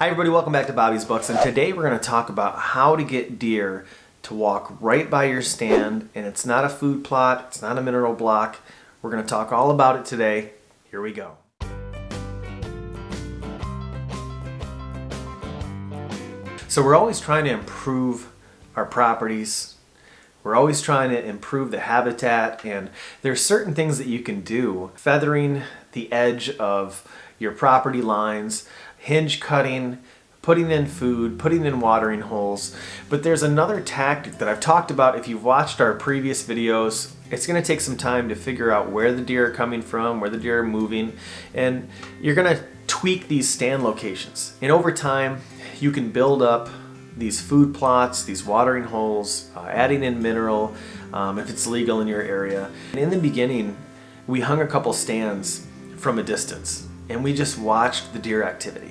Hi everybody, welcome back to Bobby's Books, and today we're going to talk about how to get deer to walk right by your stand, and it's not a food plot, it's not a mineral block. We're going to talk all about it today. Here we go. So we're always trying to improve our properties. We're always trying to improve the habitat, and there's certain things that you can do. Feathering the edge of your property lines, hinge cutting, putting in food, putting in watering holes. But there's another tactic that I've talked about. If you've watched our previous videos, it's going to take some time to figure out where the deer are coming from, where the deer are moving, and you're going to tweak these stand locations. And over time, you can build up these food plots, these watering holes, adding in mineral if it's legal in your area. And in the beginning, we hung a couple stands from a distance, and we just watched the deer activity.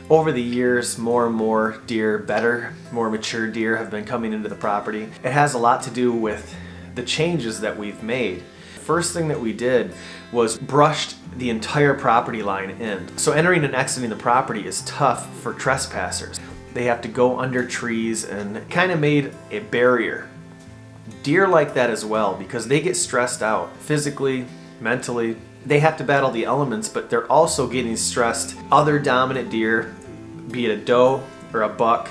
Over the years, more and more deer, better, more mature deer have been coming into the property. It has a lot to do with the changes that we've made. First thing that we did was brushed the entire property line in. So entering and exiting the property is tough for trespassers. They have to go under trees, and kind of made a barrier. Deer like that as well because they get stressed out physically, mentally. They have to battle the elements, but they're also getting stressed. Other dominant deer, be it a doe or a buck,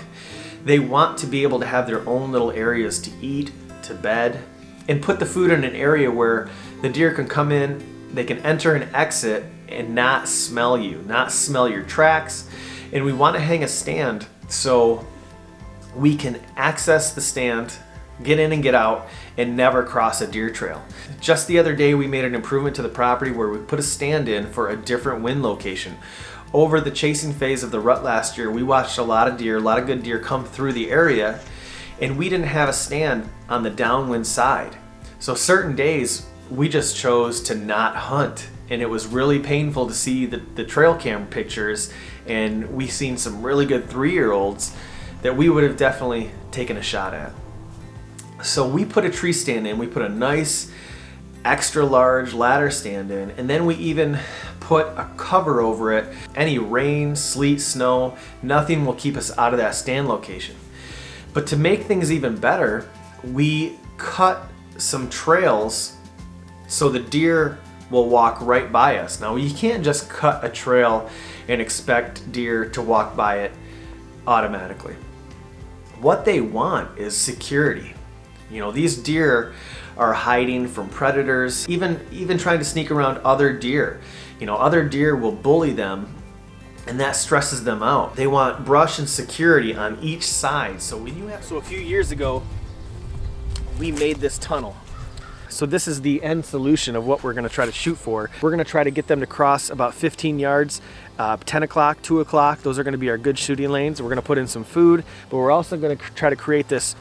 they want to be able to have their own little areas to eat, to bed, and put the food in an area where the deer can come in, they can enter and exit and not smell you, not smell your tracks. And we want to hang a stand so we can access the stand, get in and get out, and never cross a deer trail. Just the other day we made an improvement to the property where we put a stand in for a different wind location. Over the chasing phase of the rut last year, we watched a lot of deer, a lot of good deer come through the area, and we didn't have a stand on the downwind side. So certain days we just chose to not hunt, and it was really painful to see the trail cam pictures, and we seen some really good 3-year-olds that we would have definitely taken a shot at. So we put a tree stand in, we put a nice extra large ladder stand in, and then we even put a cover over it. Any rain, sleet, snow, nothing will keep us out of that stand location. But to make things even better, we cut some trails so the deer will walk right by us. Now you can't just cut a trail and expect deer to walk by it automatically. What they want is security. You know, these deer are hiding from predators, even trying to sneak around other deer. You know, other deer will bully them, and that stresses them out. They want brush and security on each side. So a few years ago, we made this tunnel. So this is the end solution of what we're going to try to shoot for. We're going to try to get them to cross about 15 yards, 10 o'clock, 2 o'clock. Those are going to be our good shooting lanes. We're going to put in some food, but we're also going to try to create this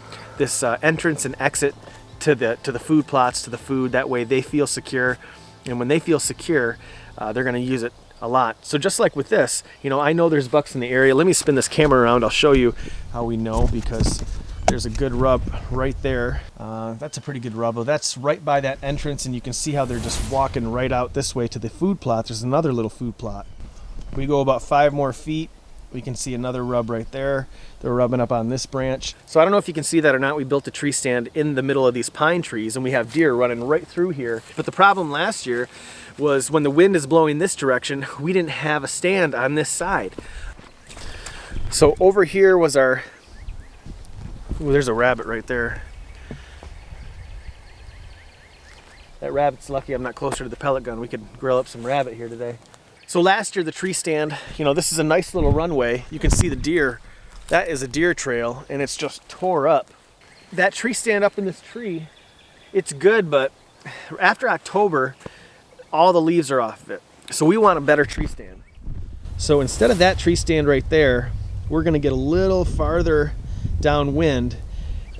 entrance and exit to the food plots, to the food. That way they feel secure, and when they feel secure, they're going to use it a lot. So just like with this, you know, I know there's bucks in the area. Let me spin this camera around. I'll show you how we know, because there's a good rub right there. That's a pretty good rub. That's right by that entrance, and you can see how they're just walking right out this way to the food plot. There's another little food plot. We go about 5 more feet. We can see another rub right there. They're rubbing up on this branch. So I don't know if you can see that or not. We built a tree stand in the middle of these pine trees, and we have deer running right through here. But the problem last year was when the wind is blowing this direction, we didn't have a stand on this side. So over here was our... Ooh, there's a rabbit right there. That rabbit's lucky I'm not closer to the pellet gun. We could grill up some rabbit here today. So last year, the tree stand, you know, this is a nice little runway. You can see the deer. That is a deer trail, and it's just tore up. That tree stand up in this tree, it's good, but after October, all the leaves are off of it. So we want a better tree stand. So instead of that tree stand right there, we're gonna get a little farther downwind,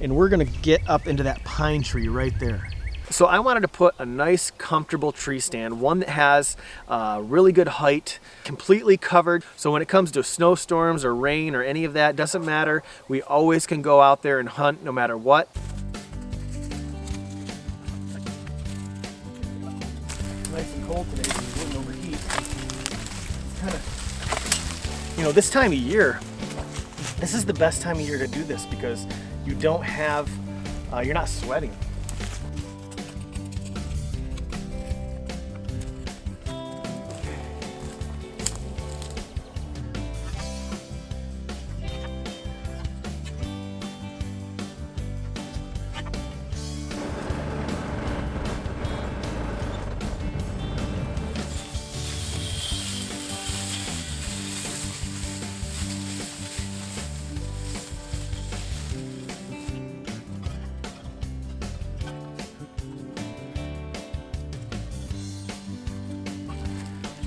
and we're gonna get up into that pine tree right there. So I wanted to put a nice, comfortable tree stand, one that has really good height, completely covered. So when it comes to snowstorms or rain or any of that, doesn't matter. We always can go out there and hunt no matter what. Nice and cold today, so we wouldn't overheat. Kind of you know, this time of year, this is the best time of year to do this because you don't have, you're not sweating.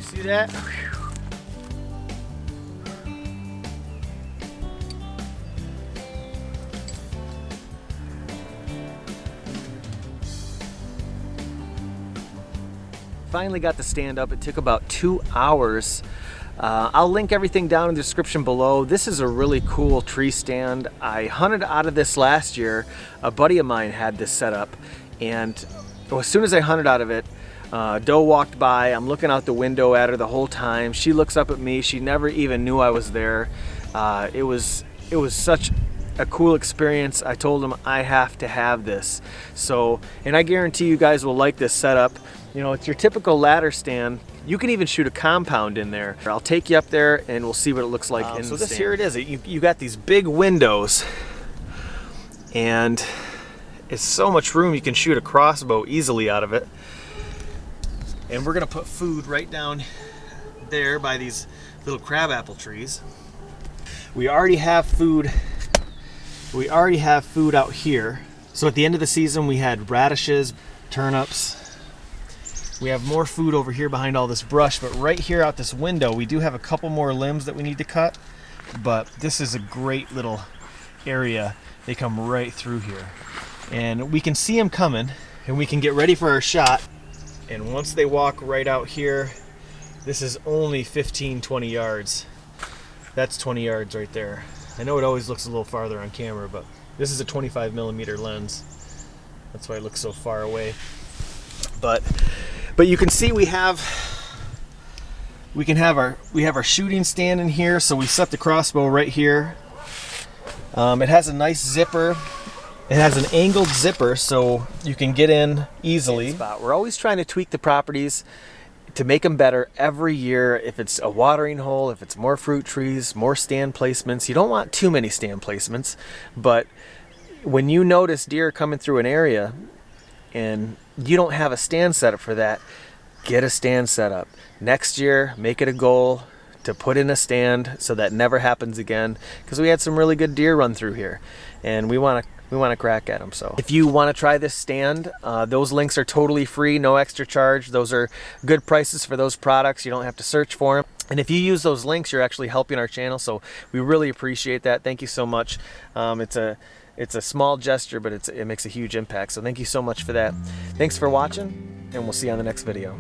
See that? Finally got the stand up. It took about 2 hours. I'll link everything down in the description below. This is a really cool tree stand. I hunted out of this last year. A buddy of mine had this set up, and as soon as I hunted out of it, Doe walked by. I'm looking out the window at her the whole time. She looks up at me. She never even knew I was there. It was such a cool experience. I told him I have to have this. So, and I guarantee you guys will like this setup. You know, it's your typical ladder stand. You can even shoot a compound in there. I'll take you up there and we'll see what it looks like in the stand. So here it is. You got these big windows, and it's so much room. You can shoot a crossbow easily out of it. And we're gonna put food right down there by these little crabapple trees. We already have food. We already have food out here. So at the end of the season, we had radishes, turnips. We have more food over here behind all this brush, but right here out this window, we do have a couple more limbs that we need to cut. But this is a great little area. They come right through here. And we can see them coming, and we can get ready for our shot. And once they walk right out here, this is only 15-20 yards. That's 20 yards right there. I know it always looks a little farther on camera, but this is a 25mm lens. That's why it looks so far away. But you can see we have our shooting stand in here, so we set the crossbow right here. It has a nice zipper. It has an angled zipper, so you can get in easily. We're always trying to tweak the properties to make them better every year. If it's a watering hole, if it's more fruit trees, more stand placements. You don't want too many stand placements, but when you notice deer coming through an area and you don't have a stand set up for that, get a stand set up. Next year, make it a goal to put in a stand so that never happens again, because we had some really good deer run through here and we want to crack at them. So if you want to try this stand, those links are totally free, no extra charge. Those are good prices for those products. You don't have to search for them. And if you use those links, you're actually helping our channel. So we really appreciate that. Thank you so much. It's a small gesture, but it makes a huge impact. So thank you so much for that. Thanks for watching, and we'll see you on the next video.